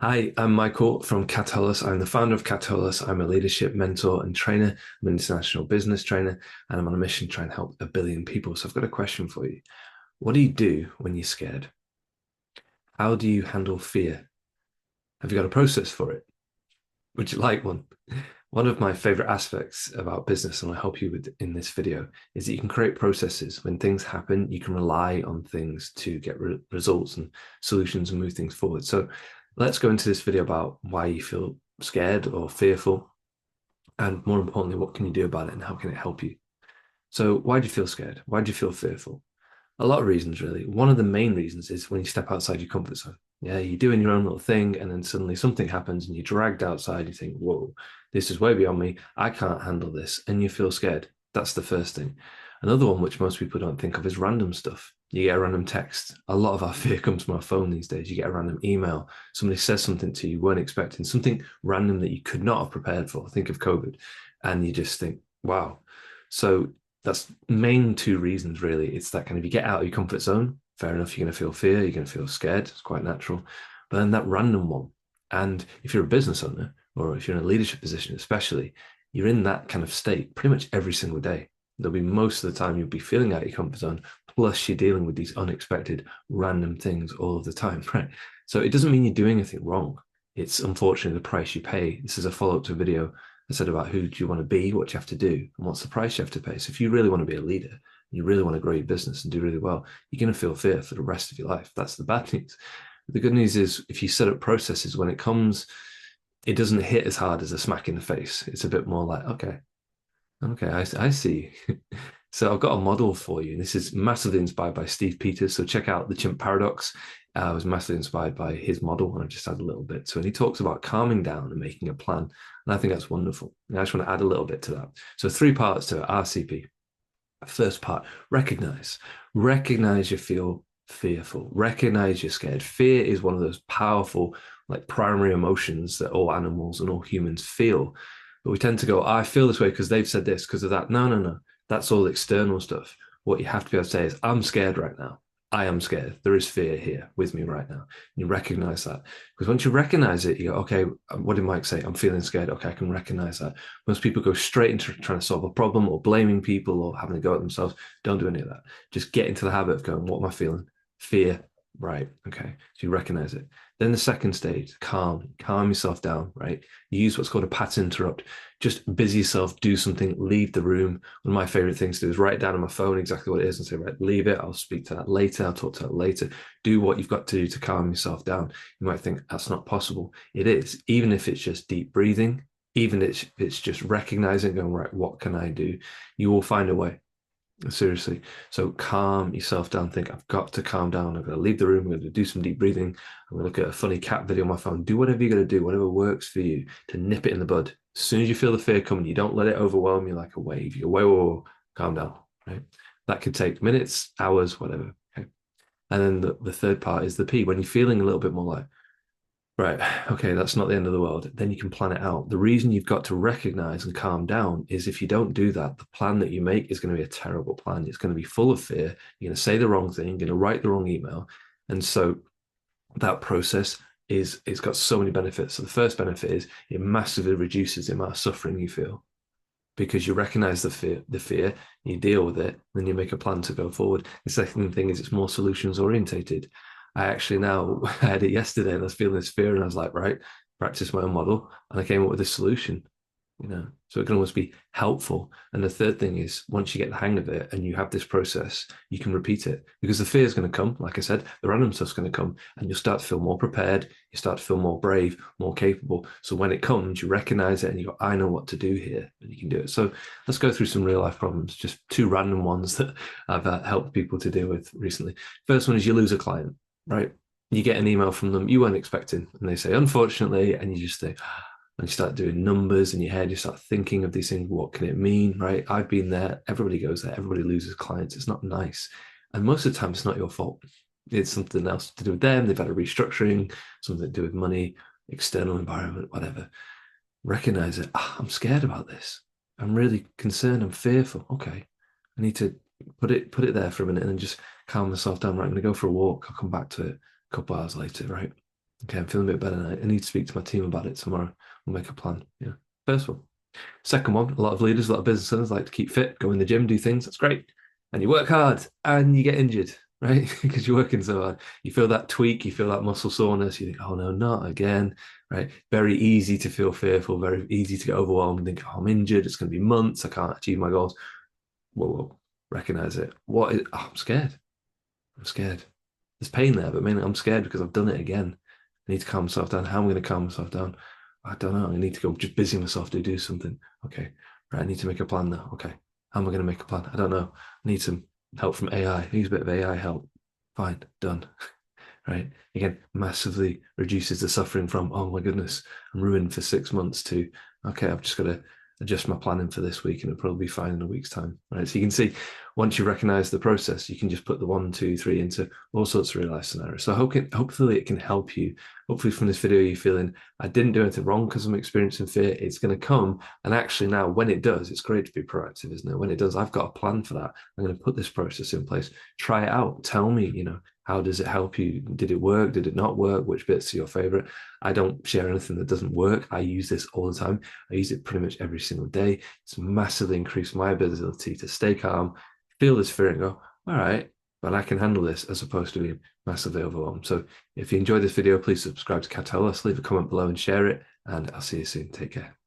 Hi, I'm Michael from Kataholos. I'm the founder of Kataholos. I'm a leadership mentor and trainer. I'm an international business trainer, and I'm on a mission to try and help 1 billion people. So I've got a question for you. What do you do when you're scared? How do you handle fear? Have you got a process for it? Would you like one? One of my favorite aspects about business, and I'll help you with in this video, is that you can create processes. When things happen, you can rely on things to get results and solutions and move things forward. So let's go into this video about why you feel scared or fearful, and more importantly, what can you do about it and how can it help you? So why do you feel scared? Why do you feel fearful? A lot of reasons, really. One of the main reasons is when you step outside your comfort zone. Yeah, you're doing your own little thing, and then suddenly something happens and you're dragged outside. You think, whoa, this is way beyond me. I can't handle this. And you feel scared. That's the first thing. Another one, which most people don't think of, is random stuff. You get a random text. A lot of our fear comes from our phone these days. You get a random email. Somebody says something to you you weren't expecting, something random that you could not have prepared for. Think of COVID. And you just think, wow. So that's main two reasons really. It's that kind of you get out of your comfort zone, fair enough, you're going to feel fear, you're going to feel scared, it's quite natural. But then that random one, and if you're a business owner or if you're in a leadership position especially, you're in that kind of state pretty much every single day. There'll be most of the time you'll be feeling out of your comfort zone, plus you're dealing with these unexpected random things all of the time, right? So it doesn't mean you're doing anything wrong. It's unfortunately the price you pay. This is a follow-up to a video I said about who do you want to be, what do you have to do, and what's the price you have to pay. So if you really want to be a leader, you really want to grow your business and do really well, you're going to feel fear for the rest of your life. That's the bad news. The good news is if you set up processes, when it comes, it doesn't hit as hard as a smack in the face. It's a bit more like, okay, I see. So I've got a model for you. This is massively inspired by Steve Peters. So check out the Chimp Paradox. I was massively inspired by his model, and I've just added a little bit. So, and he talks about calming down and making a plan, and I think that's wonderful. And I just want to add a little bit to that. So, 3 parts to RCP. First part: recognize you feel fearful. Recognize you're scared. Fear is one of those powerful, like primary emotions that all animals and all humans feel. But we tend to go, I feel this way because they've said this, because of that. No, no, no. That's all external stuff. What you have to be able to say is, I'm scared right now. I am scared. There is fear here with me right now. You recognize that. Because once you recognize it, you go, okay, what did Mike say? I'm feeling scared. Okay, I can recognize that. Most people go straight into trying to solve a problem or blaming people or having to go at themselves. Don't do any of that. Just get into the habit of going, what am I feeling? Fear. Right. Okay. So you recognize it. Then the second stage, calm yourself down, right? You use what's called a pattern interrupt. Just busy yourself, do something, leave the room. One of my favorite things to do is write down on my phone exactly what it is and say, right, leave it. I'll speak to that later. I'll talk to that later. Do what you've got to do to calm yourself down. You might think that's not possible. It is, even if it's just deep breathing, even if it's just recognizing, going, right, what can I do? You will find a way. Seriously. So calm yourself down. Think, I've got to calm down. I'm going to leave the room. I'm going to do some deep breathing. I'm going to look at a funny cat video on my phone. Do whatever you're going to do, whatever works for you to nip it in the bud. As soon as you feel the fear coming, you don't let it overwhelm you like a wave. You go, whoa, whoa, whoa, calm down. Right. That could take minutes, hours, whatever. Okay. And then the third part is the P. When you're feeling a little bit more like, right, okay, that's not the end of the world. Then you can plan it out. The reason you've got to recognize and calm down is if you don't do that, the plan that you make is going to be a terrible plan. It's going to be full of fear. You're going to say the wrong thing, you're going to write the wrong email. And so that process is it's got so many benefits. So the first benefit is it massively reduces the amount of suffering you feel because you recognize the fear, you deal with it, then you make a plan to go forward. The second thing is it's more solutions orientated. I actually now I had it yesterday and I was feeling this fear and I was like, right, practice my own model. And I came up with a solution, so it can always be helpful. And the third thing is once you get the hang of it and you have this process, you can repeat it because the fear is going to come. Like I said, the random stuff's going to come and you'll start to feel more prepared. You start to feel more brave, more capable. So when it comes, you recognize it and you go, I know what to do here and you can do it. So let's go through some real life problems, just 2 random ones that I've helped people to deal with recently. First one is you lose a client, right? You get an email from them you weren't expecting and they say, unfortunately, and you just think, and you start doing numbers in your head, you start thinking of these things, what can it mean, right? I've been there, everybody goes there, everybody loses clients. It's not nice. And most of the time, it's not your fault. It's something else to do with them. They've had a restructuring, something to do with money, external environment, whatever. Recognize it. I'm scared about this. I'm really concerned. I'm fearful. Okay. I need to put it there for a minute and just calm myself down. Right. I'm going to go for a walk. I'll come back to it a couple hours later. Right. Okay, I'm feeling a bit better now. I need to speak to my team about it tomorrow. We'll make a plan. Yeah. First one. Second one, a lot of leaders, a lot of business owners like to keep fit, go in the gym, do things. That's great. And you work hard and you get injured, right? Because you're working so hard. You feel that tweak, you feel that muscle soreness. You think, oh no, not again, right? Very easy to feel fearful, very easy to get overwhelmed and think, oh, I'm injured. It's going to be months. I can't achieve my goals. Whoa, whoa. Recognize it. What is, oh, I'm scared. I'm scared. There's pain there, but mainly I'm scared because I've done it again. I need to calm myself down. How am I going to calm myself down? I don't know. I need to go just busy myself to do something. Okay. Right. I need to make a plan now. Okay. How am I going to make a plan? I don't know. I need some help from AI. I use a bit of AI help. Fine. Done. Right. Again, massively reduces the suffering from, oh my goodness, I'm ruined for 6 months to, okay, I've just got to adjust my planning for this week and it'll probably be fine in a week's time. Right. So you can see once you recognize the process, you can just put the 1, 2, 3 into all sorts of real life scenarios. So hopefully it can help you. Hopefully from this video, you're feeling I didn't do anything wrong because I'm experiencing fear. It's going to come. And actually now when it does, it's great to be proactive, isn't it? When it does, I've got a plan for that. I'm going to put this process in place. Try it out. Tell me, how does it help you? Did it work? Did it not work? Which bits are your favorite? I don't share anything that doesn't work. I use this all the time. I use it pretty much every single day. It's massively increased my ability to stay calm, feel this fear and go, all right, but I can handle this as opposed to being massively overwhelmed. So if you enjoyed this video, please subscribe to Kataholos, leave a comment below and share it. And I'll see you soon. Take care.